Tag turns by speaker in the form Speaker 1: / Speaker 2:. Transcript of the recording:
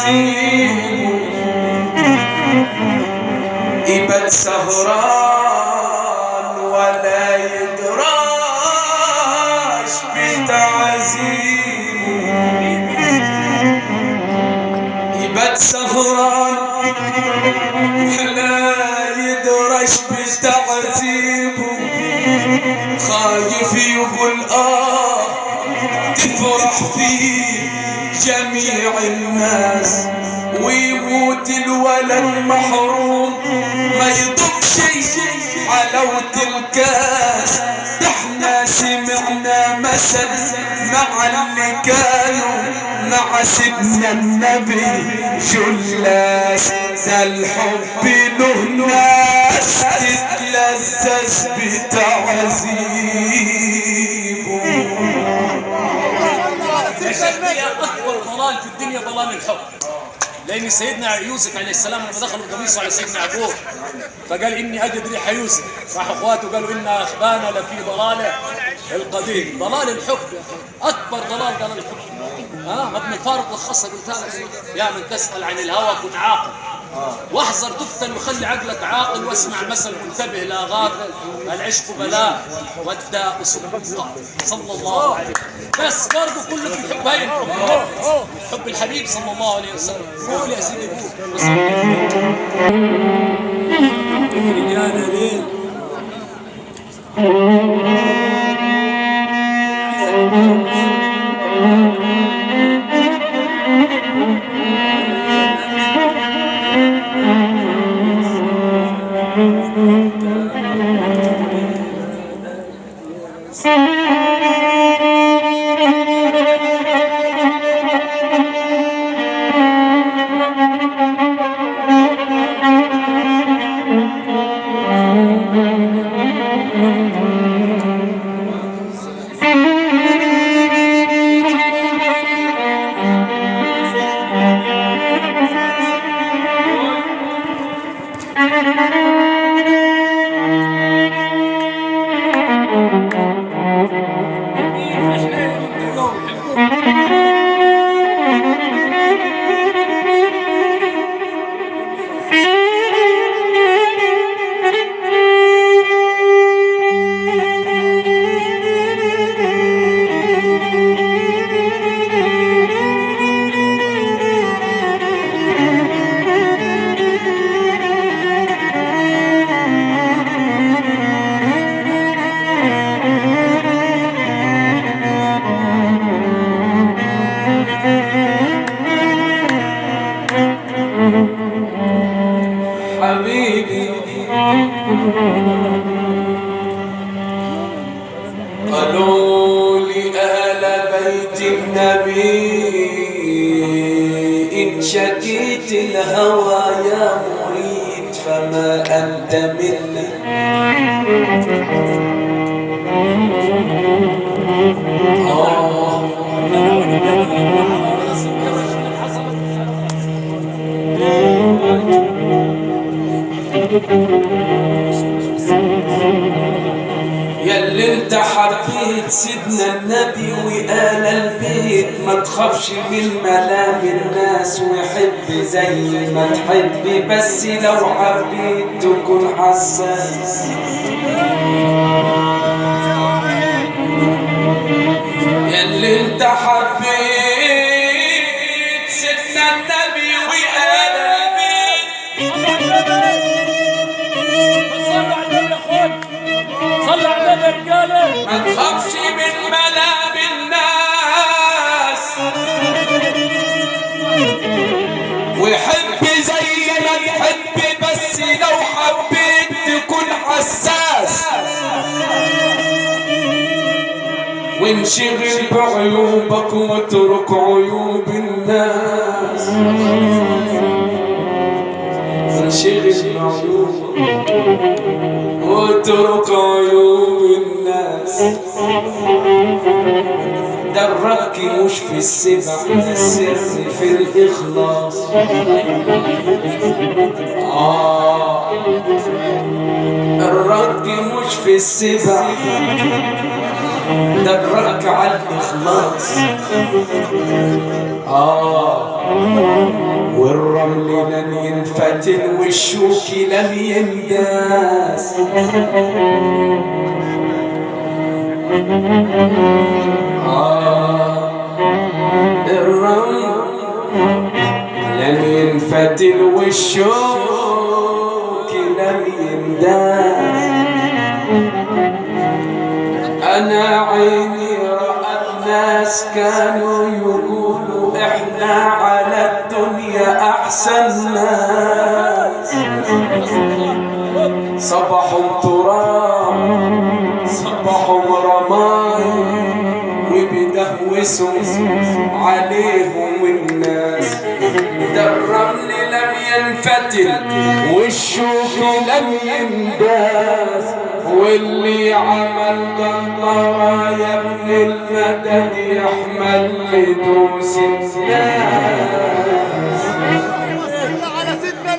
Speaker 1: تعذيبه يبات سهران ولا يدراش بتعذيبه يبات سهران ولا يدراش بتعذيبه خايف يقول تفرح فيه جميع الناس ويموت الولد محروم ما يضبش حلاوة الكاس. احنا سمعنا مثل مع اللي كانوا مع سيدنا النبي جلاس ده الحب له ناس تتلذذ بتعذيبه.
Speaker 2: اكبر ضلال في الدنيا ضلال الحب، لان سيدنا يوسف عليه السلام لما دخلوا قميصه على سيدنا يعقوب فقال اني اجد ريح يوسف، راح اخواته قالوا ان اخبانا لفي ضلاله القديم. ضلال الحب اكبر ضلال ضلال الحب. ابن الفارق لخصها قلتها لك يا من تسال عن الهوى كن عاقل واحذر تفتن وخلي عقلك عاقل واسمع مثل انتبه لا غافل العشق بلاء والداء سلطان صلى الله عليه وسلم. بس برضه كله في الحب هين حب الحبيب صلى الله عليه وسلم. قول يا سيدي قول رجال ليل
Speaker 1: قالوا لآل بيت النبي إن شكيت الهوى يا مريد فما أنت مني. ياللي انت حبيت سيدنا النبي وآل البيت ما تخافش من ملام الناس وحب زي ما تحب بس لو حبيت تكون حساس. ياللي انت حبيت سيدنا النبي وآل البيت
Speaker 2: صلوا على النبي رجاله
Speaker 1: ما تخافش من ملام الناس وحب زي ما تحب بس لو حبيت تكون حساس. وانشغل بعيوبك واترك عيوب الناس. انشغل بعيوبك واترك عيوب الناس. ده الرك مش في السبع ده السر في الإخلاص. الرك مش في السبع درك على الإخلاص. والرمل لم ينفتن والشوك لم ينداس. الرمل لم ينفتن والشوك لم ينداس. أنا عيني رأت ناس كانوا يقولوا إحنا على الدنيا أحسن ناس. صبحوا تراب صبحوا رماي وبدهوسوا عليهم الناس. ده الرمل لم ينفتل والشوك لم ينداس. واللي عمل قنطرة يا ابن المدد يحمل لدوس الناس.